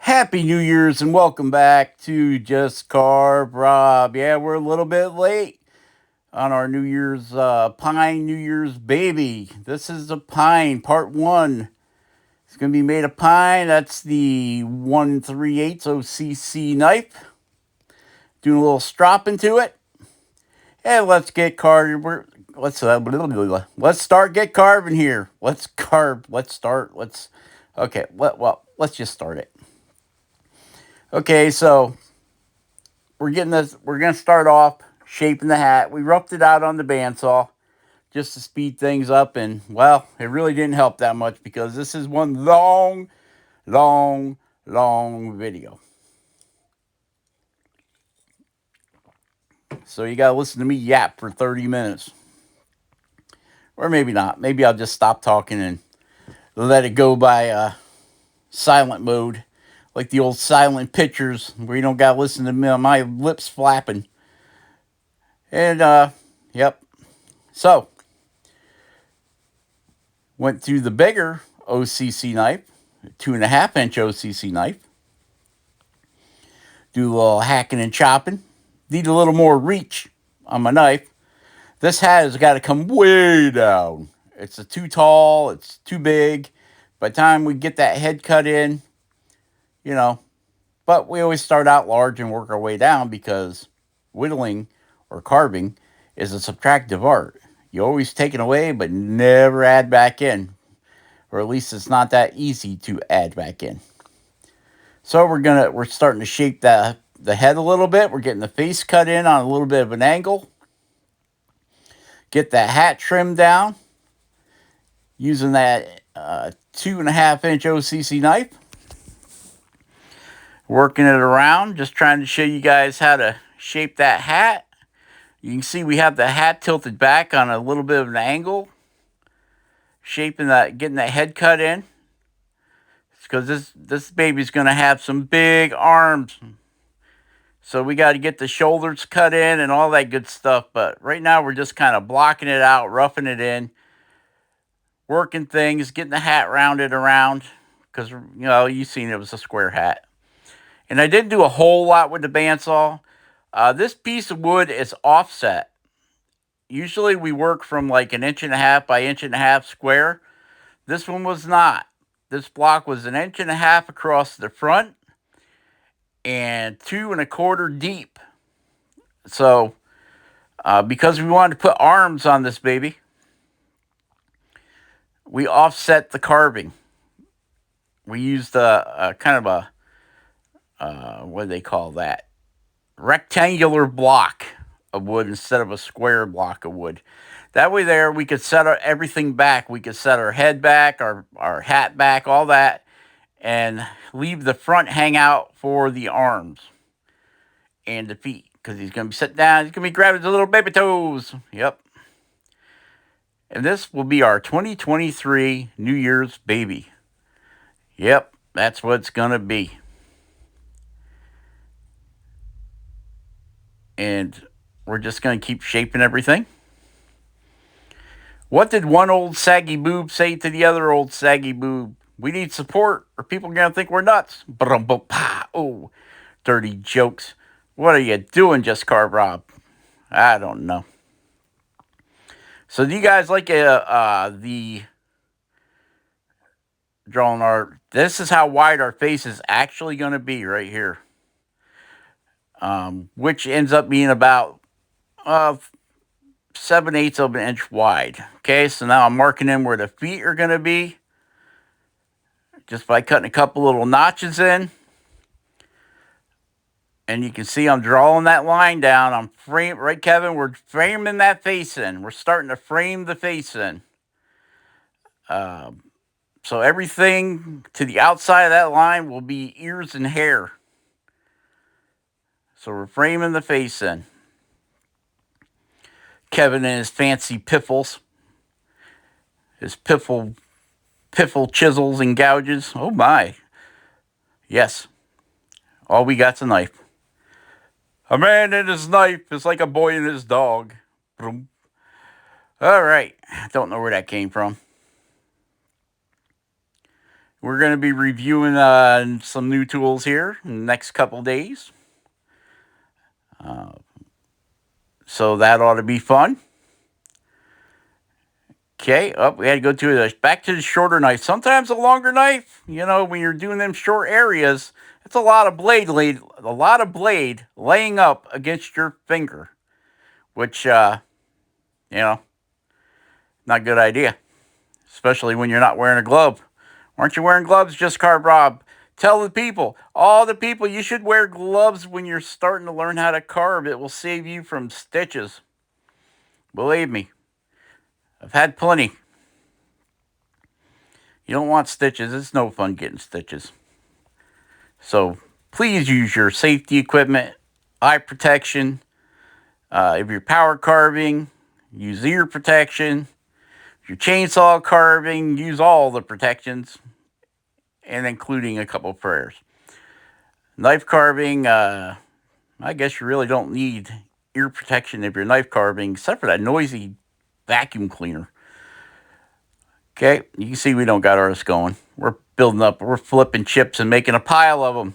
Happy New Year's and welcome back to Just Carb Rob. Yeah, we're a little bit late on our New Year's Pine New Year's baby. This is a pine part one. It's gonna be made of pine. That's the 1 3/8 OCC knife. Doing a little stropping to it. And let's get carved. Let's start get carving here. Let's carve. Let's start. Let's just start it. Okay, so we're getting this. We're gonna start off shaping the hat. We roughed it out on the bandsaw just to speed things up, and well, it really didn't help that much because this is one long, long video. So you gotta listen to me yap for 30 minutes, or maybe not. Maybe I'll just stop talking and let it go by silent mode, like the old silent pictures where you don't gotta listen to me, my lips flapping. And yep. So went through the bigger OCC knife, 2.5 inch OCC knife. Do a little hacking and chopping. Need a little more reach on my knife. This hat has got to come way down. It's too tall. It's too big. By the time we get that head cut in, you know, but we always start out large and work our way down because whittling or carving is a subtractive art. You always take it away, but never add back in, or at least it's not that easy to add back in. So we're starting to shape the head a little bit. We're getting the face cut in on a little bit of an angle. Get that hat trimmed down using that 2.5 inch OCC knife. Working it around, just trying to show you guys how to shape that hat. You can see we have the hat tilted back on a little bit of an angle, shaping that, getting that head cut in. Because this baby's going to have some big arms. So we got to get the shoulders cut in and all that good stuff. But right now we're just kind of blocking it out, roughing it in, working things, getting the hat rounded around. Because, you've seen it was a square hat. And I didn't do a whole lot with the bandsaw. This piece of wood is offset. Usually we work from like 1.5 inch by 1.5 inch square. This one was not. This block was 1.5 inch across the front and 2.25 deep. So, because we wanted to put arms on this baby, we offset the carving. We used a kind of a, what do they call that? Rectangular block of wood instead of a square block of wood. That way there we could set everything back. We could set our head back, our hat back, all that, and leave the front hang out for the arms and the feet. Because he's going to be sitting down. He's going to be grabbing his little baby toes. Yep. And this will be our 2023 New Year's baby. Yep, that's what it's going to be. And we're just going to keep shaping everything. What did one old saggy boob say to the other old saggy boob? We need support or people are going to think we're nuts. Oh, dirty jokes. What are you doing, Just Carb Rob? I don't know. So do you guys like the drawing art? This is how wide our face is actually going to be right here. Which ends up being about 7/8 of an inch wide. Okay, so now I'm marking in where the feet are going to be just by cutting a couple little notches in. And you can see I'm drawing that line down. Right, Kevin? We're framing that face in. We're starting to frame the face in. So everything to the outside of that line will be ears and hair. So we're framing the face in. Kevin and his fancy piffles. His piffle chisels and gouges. Oh my. Yes. All we got's a knife. A man and his knife is like a boy and his dog. Boom. All right. I don't know where that came from. We're going to be reviewing some new tools here in the next couple days. So that ought to be fun. Okay, we had to go to back to the shorter knife. Sometimes a longer knife, when you're doing them short areas, it's a lot of blade laying up against your finger, which not a good idea, especially when you're not wearing a glove. Aren't you wearing gloves, Just Carve Rob? Tell all the people, you should wear gloves when you're starting to learn how to carve. It will save you from stitches. Believe me, I've had plenty. You don't want stitches. It's no fun getting stitches. So please use your safety equipment, eye protection. If you're power carving, use ear protection. If you're chainsaw carving, use all the protections, and including a couple of prayers. Knife carving, I guess you really don't need ear protection if you're knife carving, except for that noisy vacuum cleaner. Okay, you can see we don't got ours going. We're flipping chips and making a pile of them.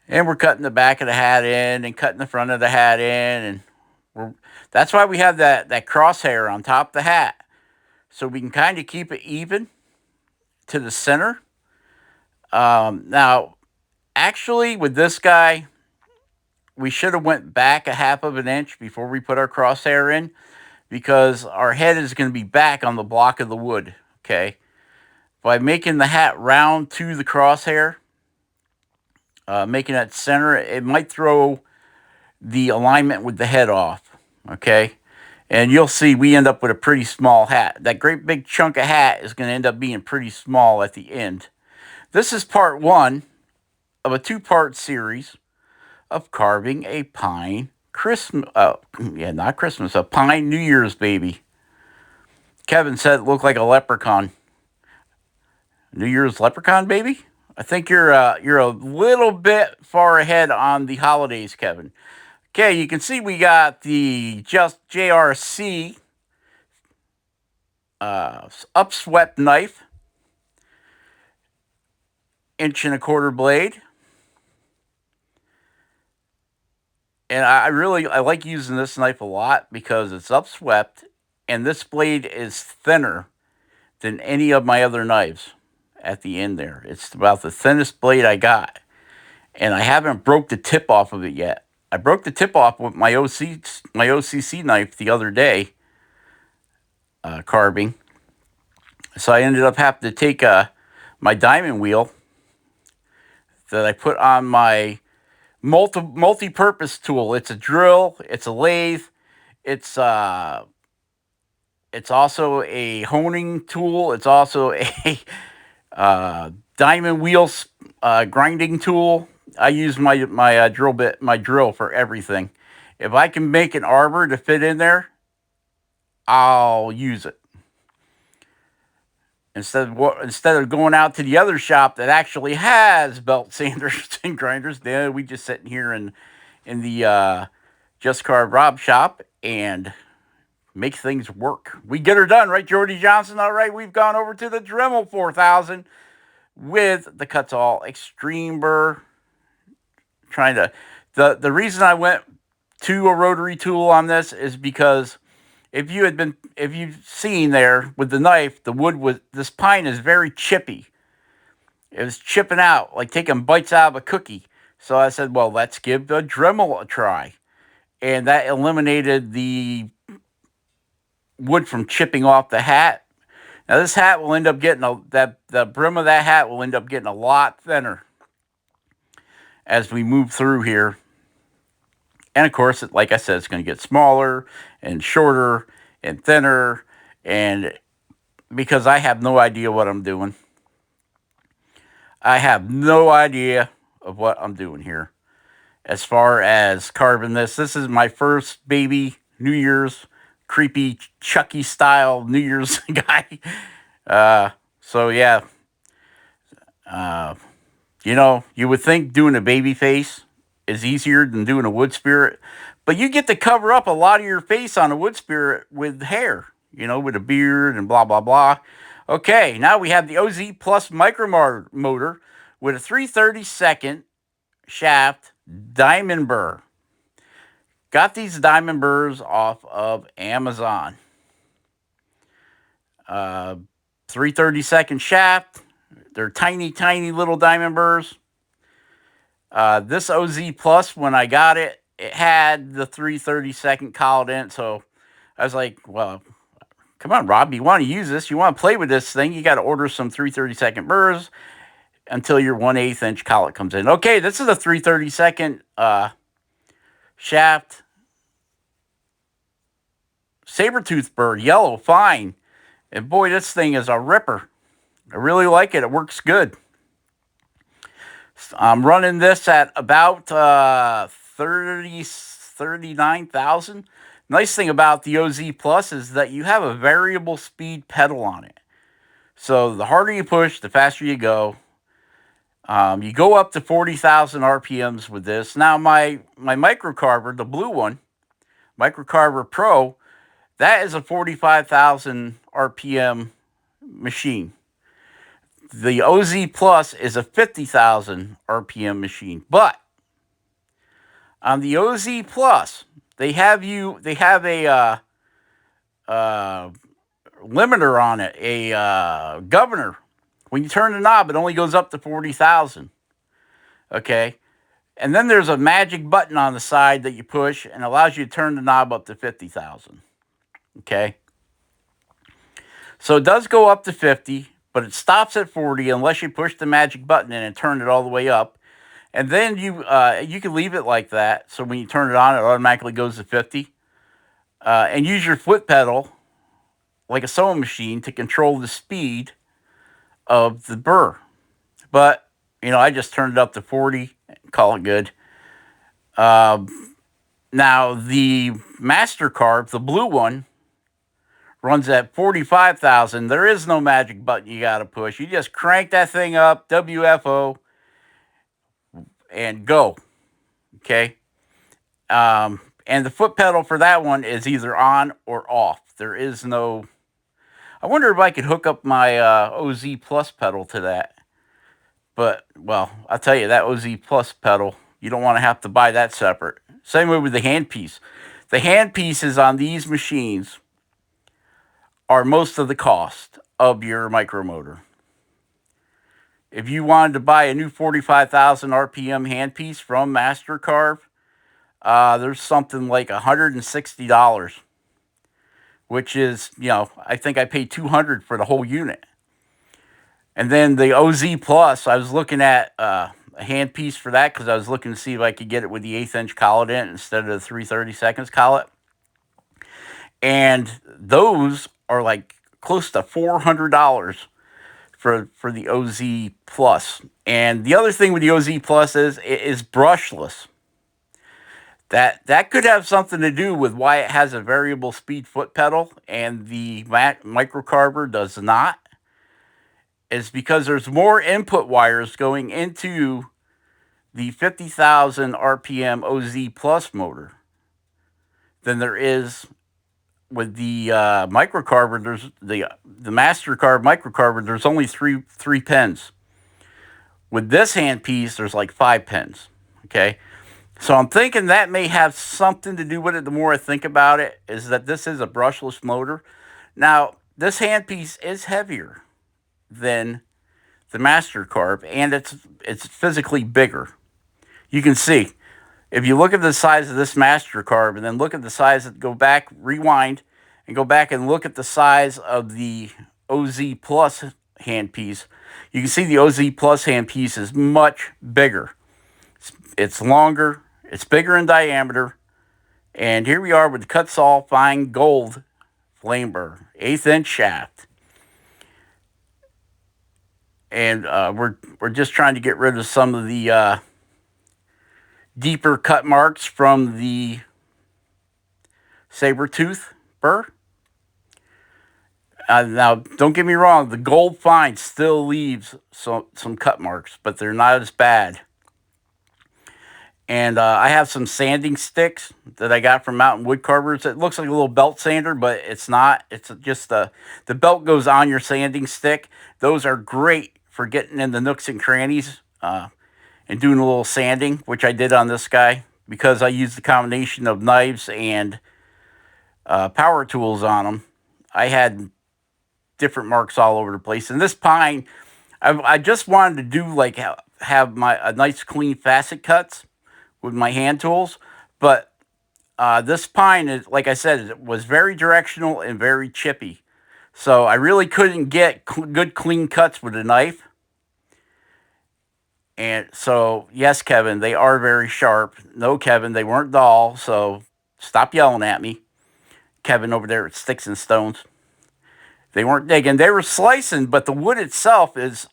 And we're cutting the back of the hat in and cutting the front of the hat in. And that's why we have that crosshair on top of the hat. So we can kind of keep it even to the center. Now, actually, with this guy, we should have went back a half of an inch before we put our crosshair in, because our head is going to be back on the block of the wood, okay? By making the hat round to the crosshair, making that center, it might throw the alignment with the head off, okay? And you'll see we end up with a pretty small hat. That great big chunk of hat is going to end up being pretty small at the end. This is part one of a two-part series of carving a pine Christmas, not Christmas, a pine New Year's baby. Kevin said it looked like a leprechaun. New Year's leprechaun baby? I think you're a little bit far ahead on the holidays, Kevin. Okay, you can see we got the Just JRC upswept knife, 1.25-inch blade. And I like using this knife a lot because it's upswept, and this blade is thinner than any of my other knives at the end there. It's about the thinnest blade I got. And I haven't broke the tip off of it yet. I broke the tip off with my OCC knife the other day, carving. So I ended up having to take my diamond wheel that I put on my multi-purpose tool. It's a drill, it's a lathe, it's also a honing tool, it's also a diamond wheel grinding tool. I use my drill for everything. If I can make an arbor to fit in there, I'll use it. Instead of going out to the other shop that actually has belt sanders and grinders, then we just sitting here in the Just Carve Rob shop and make things work. We get her done, right, Jordy Johnson? All right, we've gone over to the Dremel 4000 with the Kutzall Extreme Burr. The reason I went to a rotary tool on this is because if you've seen there with the knife, this pine is very chippy. It was chipping out, like taking bites out of a cookie. So I said, well, let's give the Dremel a try. And that eliminated the wood from chipping off the hat. Now this hat will end up getting the brim of that hat will end up getting a lot thinner as we move through here. And of course, like I said, it's going to get smaller and shorter and thinner, and because I have no idea what I'm doing. I have no idea of what I'm doing here. As far as carving this is my first baby New Year's creepy Chucky style New Year's guy. So yeah, you would think doing a baby face is easier than doing a wood spirit, but you get to cover up a lot of your face on a wood spirit with hair, with a beard and blah, blah, blah. Okay, now we have the OZ Plus micro motor with a 332nd shaft diamond burr. Got these diamond burrs off of Amazon. 332nd shaft. They're tiny, tiny little diamond burrs. This OZ Plus, when I got it, it had the 332nd colored in it. So I was like, well, come on, Rob, you want to use this? You want to play with this thing? You got to order some 332nd burrs until your 1/8 inch collet comes in. Okay, this is a 332nd shaft saber-tooth burr, yellow, fine. And boy, this thing is a ripper. I really like it. It works good. I'm running this at about 39,000. Nice thing about the OZ Plus is that you have a variable speed pedal on it. So the harder you push, the faster you go. You go up to 40,000 RPMs with this. Now my microcarver, the blue one, Microcarver Pro, that is a 45,000 RPM machine. The OZ Plus is a 50,000 RPM machine. But on the OZ Plus, they have a limiter on it, a governor. When you turn the knob, it only goes up to 40,000. Okay? And then there's a magic button on the side that you push and allows you to turn the knob up to 50,000. Okay? So it does go up to 50, but it stops at 40 unless you push the magic button in and turn it all the way up. And then you can leave it like that. So when you turn it on, it automatically goes to 50. And use your foot pedal like a sewing machine to control the speed of the burr. But, I just turned it up to 40 and call it good. Now, the MasterCarve, the blue one, runs at 45,000. There is no magic button you got to push. You just crank that thing up, WFO, and go. Okay? And the foot pedal for that one is either on or off. There is no... I wonder if I could hook up my OZ Plus pedal to that. But, well, I'll tell you, that OZ Plus pedal, you don't want to have to buy that separate. Same way with the handpiece. The handpieces on these machines are most of the cost of your micromotor. If you wanted to buy a new 45,000 RPM handpiece from MasterCarve, there's something like $160, which is, I think I paid $200 for the whole unit. And then the OZ Plus, I was looking at a handpiece for that because I was looking to see if I could get it with the 1/8 inch collet in instead of the 332nd collet. And those are like close to $400 for the OZ Plus. And the other thing with the OZ Plus is it is brushless. That could have something to do with why it has a variable speed foot pedal and the microcarver does not. Is because there's more input wires going into the 50,000 RPM OZ Plus motor than there is with the microcarver. There's the MasterCarve microcarver. There's only three pins. With this handpiece, there's like 5 pins. Okay. So I'm thinking that may have something to do with it. The more I think about it, is that this is a brushless motor. Now, this handpiece is heavier than the MasterCarve, and it's physically bigger. You can see, if you look at the size of this MasterCarve, and then look at the size, go back, rewind, and go back and look at the size of the OZ Plus handpiece, you can see the OZ Plus handpiece is much bigger. It's longer, it's bigger in diameter, and here we are with the Kutzall Fine Gold flame burr, 1/8 inch shaft. And we're just trying to get rid of some of the deeper cut marks from the saber-tooth burr. Now, don't get me wrong, the Gold Fine still leaves some cut marks, but they're not as bad. And I have some sanding sticks that I got from Mountain Wood Carvers. It looks like a little belt sander, but it's not. It's just the belt goes on your sanding stick. Those are great for getting in the nooks and crannies and doing a little sanding, which I did on this guy because I used the combination of knives and power tools on them. I had different marks all over the place. And this pine, I just wanted to do like have my a nice clean facet cuts with my hand tools, but this pine is, like I said, it was very directional and very chippy. So I really couldn't get good clean cuts with a knife. And so, yes, Kevin, they are very sharp. No, Kevin, they weren't dull. So stop yelling at me, Kevin over there at Sticks and Stones. They weren't digging. They were slicing, but the wood itself is,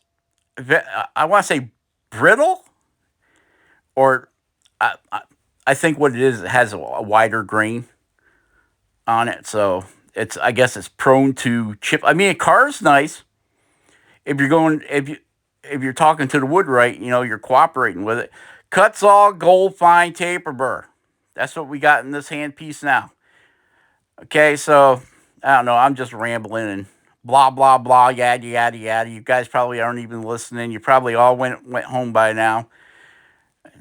I want to say, brittle, or I think what it is, it has a wider grain on it, so I guess it's prone to chip. I mean, a car's nice if you're going if you're talking to the wood right, you're cooperating with it. Cuts all gold fine taper burr. That's what we got in this handpiece now. Okay, so I don't know. I'm just rambling and blah blah blah, yada yada yada. You guys probably aren't even listening. You probably all went home by now.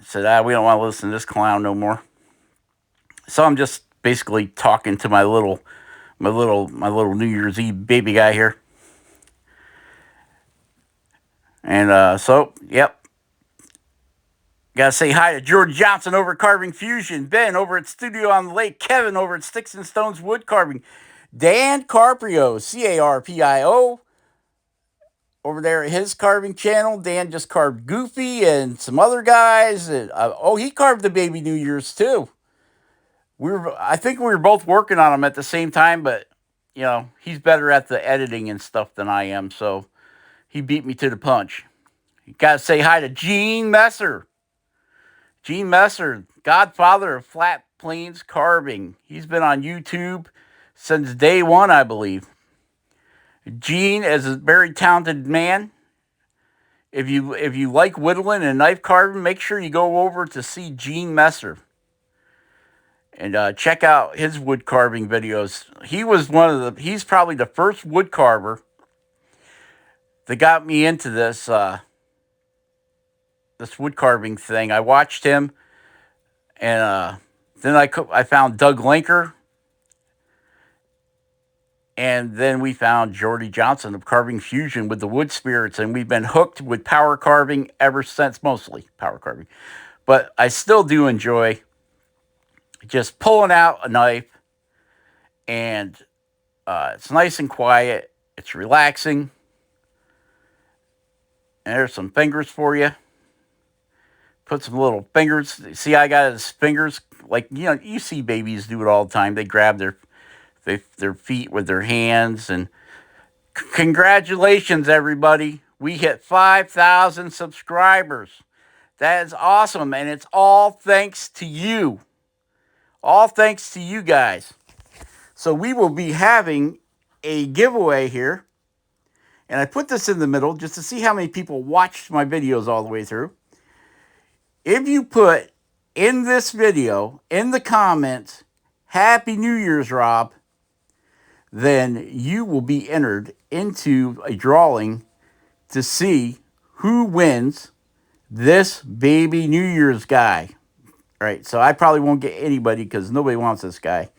Said, we don't want to listen to this clown no more. So I'm just basically talking to my little New Year's Eve baby guy here. And so, yep. Gotta say hi to George Johnson over at Carving Fusion, Ben over at Studio on the Lake, Kevin over at Sticks and Stones Wood Carving, Dan Carpio, Carpio, over there at his carving channel. Dan just carved Goofy and some other guys. And, he carved the baby New Year's too. I think we were both working on them at the same time, but he's better at the editing and stuff than I am, so he beat me to the punch. You gotta say hi to Gene Messer. Gene Messer, godfather of Flat Plains Carving. He's been on YouTube since day one, I believe. Gene is a very talented man. If you like whittling and knife carving, make sure you go over to see Gene Messer and check out his wood carving videos. He's probably the first wood carver that got me into this wood carving thing. I watched him, and then I found Doug Linker, and then we found Jordy Johnson of Carving Fusion with the wood spirits, and we've been hooked with power carving ever since, mostly power carving. But I still do enjoy just pulling out a knife, and it's nice and quiet. It's relaxing. And there's some fingers for you. Put some little fingers. See, I got his fingers. Like, you see babies do it all the time. They grab their feet with their hands. And congratulations, everybody. We hit 5,000 subscribers. That is awesome. And it's all thanks to you. All thanks to you guys. So we will be having a giveaway here. And I put this in the middle just to see how many people watched my videos all the way through. If you put in this video, in the comments, Happy New Year's, Rob, then you will be entered into a drawing to see who wins this baby New Year's guy. All right, so I probably won't get anybody because nobody wants this guy.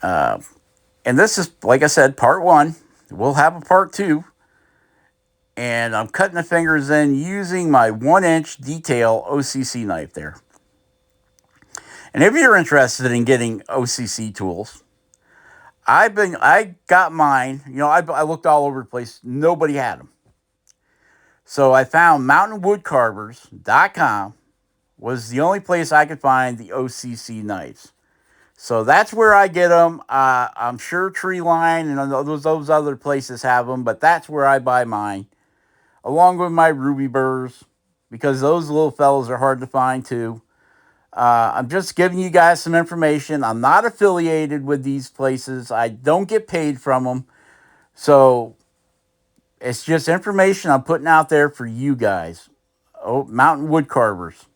And this is, like I said, part one. We'll have a part two. And I'm cutting the fingers in using my 1-inch detail OCC knife there. And if you're interested in getting OCC tools, I got mine. I looked all over the place. Nobody had them. So I found mountainwoodcarvers.com was the only place I could find the OCC knives. So that's where I get them. I'm sure Treeline and those other places have them, but that's where I buy mine, along with my ruby burrs, because those little fellows are hard to find too. I'm just giving you guys some information. I'm not affiliated with these places. I don't get paid from them. So it's just information I'm putting out there for you guys. Mountain Wood Carvers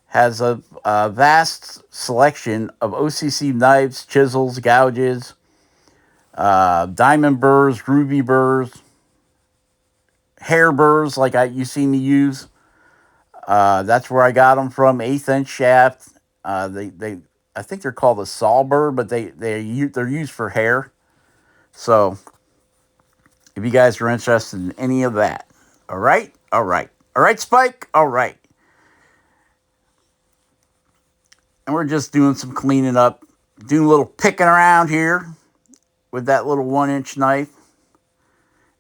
has a vast selection of OCC knives, chisels, gouges, diamond burrs, ruby burrs, hair burrs like you see me use. That's where I got them from. 1/8 inch shaft. I think they're called a saw burr, but they're used for hair. So if you guys are interested in any of that, all right, Spike, all right. And we're just doing some cleaning up, doing a little picking around here with that little 1-inch knife.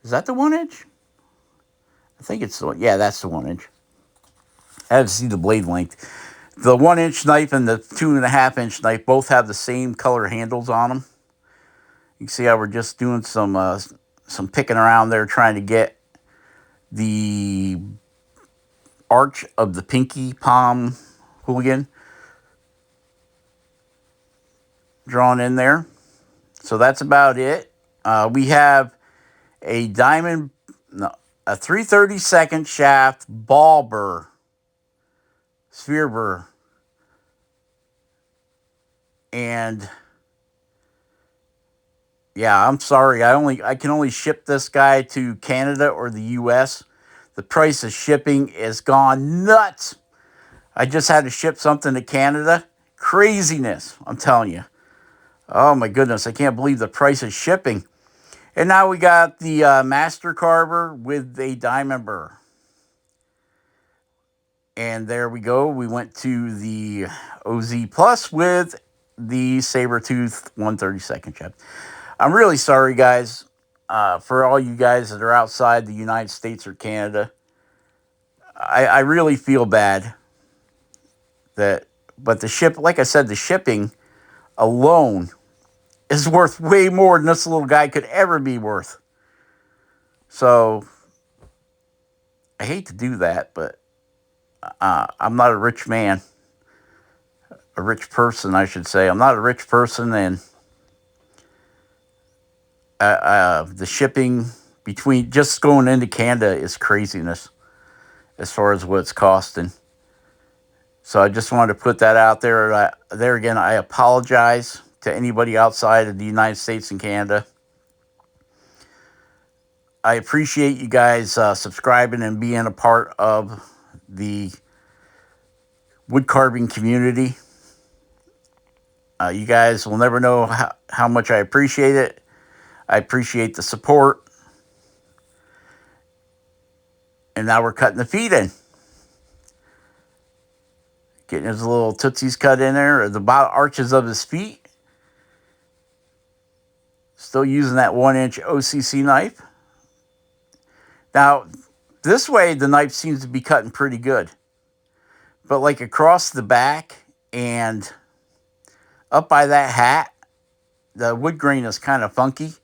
Is that the 1-inch? I think it's the one. Yeah, that's the 1-inch. I have to see the blade length. The 1-inch knife and the 2.5-inch knife both have the same color handles on them. You can see how we're just doing some picking around there, trying to get the arch of the pinky palm hooligan drawn in there. So that's about it. We have a diamond, no, a 3/32 shaft ball burr, sphere burr, and yeah, I'm sorry. I can only ship this guy to Canada or the US. The price of shipping is gone nuts. I just had to ship something to Canada. Craziness, I'm telling you. Oh my goodness, I can't believe the price of shipping. And now we got the Master Carver with a diamond burr. And there we go. We went to the OZ Plus with the Sabertooth 1/32 shaft. I'm really sorry, guys, for all you guys that are outside the United States or Canada. I really feel bad but like I said, the shipping alone is worth way more than this little guy could ever be worth. So I hate to do that, but I'm not a rich man, a rich person, I should say. I'm not a rich person, and the shipping between just going into Canada is craziness as far as what it's costing. So I just wanted to put that out there. There again, I apologize to anybody outside of the United States and Canada. I appreciate you guys subscribing and being a part of the wood carving community. You guys will never know how much I appreciate it. I appreciate the support. And now we're cutting the feet in. Getting his little tootsies cut in there, or the bottom arches of his feet. Still using that 1-inch OCC knife. Now, this way the knife seems to be cutting pretty good. But like across the back and up by that hat, the wood grain is kind of funky.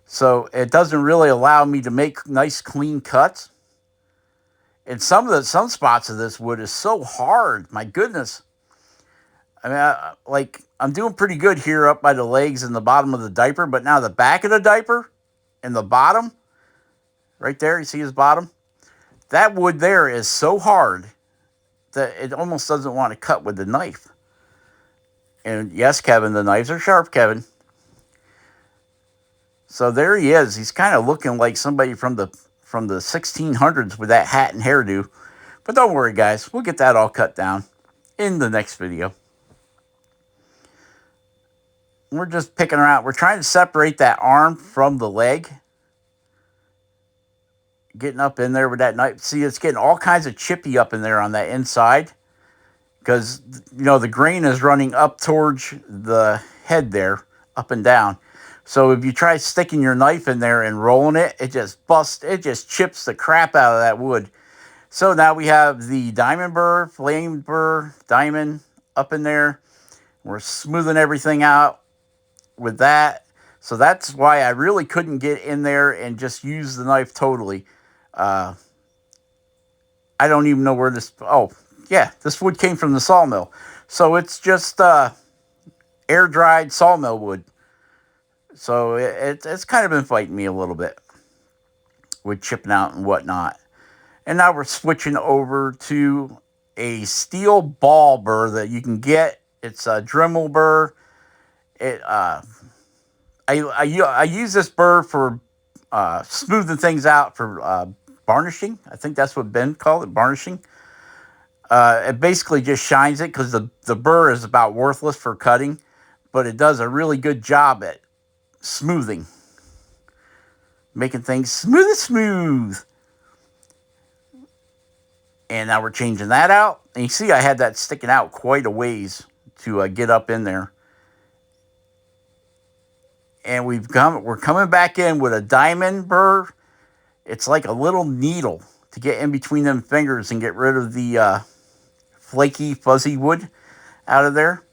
So it doesn't really allow me to make nice clean cuts. And some spots of this wood is so hard. My goodness. I mean, I'm doing pretty good here up by the legs and the bottom of the diaper, but now the back of the diaper and the bottom, right there, you see his bottom? That wood there is so hard that it almost doesn't want to cut with the knife. And yes, Kevin, the knives are sharp, Kevin. So there he is. He's kind of looking like somebody from the 1600s with that hat and hairdo. But don't worry, guys. We'll get that all cut down in the next video. We're just picking around. We're trying to separate that arm from the leg. Getting up in there with that knife. See, it's getting all kinds of chippy up in there on that inside. Because, you know, the grain is running up towards the head there, up and down. So if you try sticking your knife in there and rolling it, it just chips the crap out of that wood. So now we have the diamond burr, flame burr, diamond up in there. We're smoothing everything out with that. So that's why I really couldn't get in there and just use the knife totally. I don't even know where this, oh yeah, this wood came from the sawmill. So it's just air dried sawmill wood. So it's kind of been fighting me a little bit with chipping out and whatnot. And now we're switching over to a steel ball burr that you can get. It's a Dremel burr. I use this burr for smoothing things out for varnishing. I think that's what Ben called it, varnishing. It basically just shines it because the burr is about worthless for cutting, but it does a really good job at smoothing, making things smooth. And now we're changing that out. And you see I had that sticking out quite a ways to get up in there. And we're coming back in with a diamond burr. It's like a little needle to get in between them fingers and get rid of the flaky, fuzzy wood out of there.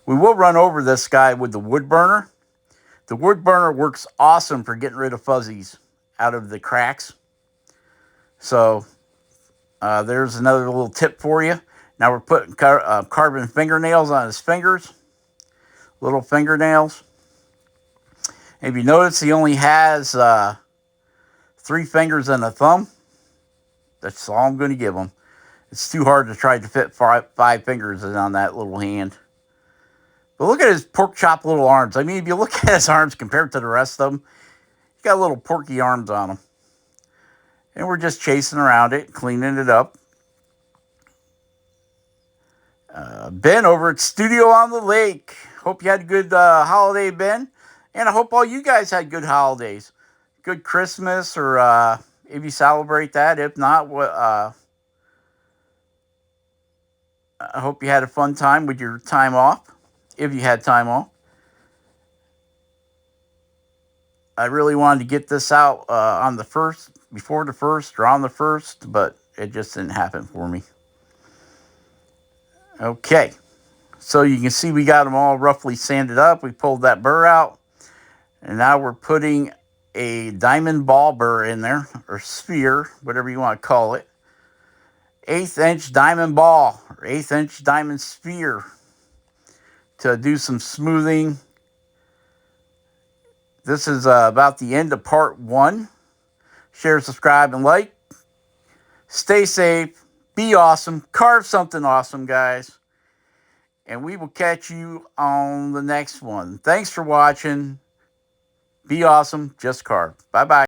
We will run over this guy with the wood burner. The wood burner works awesome for getting rid of fuzzies out of the cracks. So there's another little tip for you. Now we're putting carbon fingernails on his fingers. Little fingernails. If you notice, he only has 3 fingers and a thumb. That's all I'm going to give him. It's too hard to try to fit 5 fingers on that little hand. But look at his pork chop little arms. I mean, if you look at his arms compared to the rest of them, he's got little porky arms on him. And we're just chasing around it, cleaning it up. Ben over at Studio on the Lake. Hope you had a good holiday, Ben. And I hope all you guys had good holidays. Good Christmas, or if you celebrate that. If not, I hope you had a fun time with your time off, if you had time off. I really wanted to get this out on the 1st, before the 1st, or on the 1st, but it just didn't happen for me. Okay, so you can see we got them all roughly sanded up. We pulled that burr out, and now we're putting a diamond ball burr in there, or sphere, whatever you want to call it. 1/8 inch diamond ball, or 1/8 inch diamond sphere, to do some smoothing. This is about the end of part 1. Share, subscribe, and like. Stay safe. Be awesome. Carve something awesome, guys. And we will catch you on the next one. Thanks for watching. Be awesome. Just carve. Bye-bye.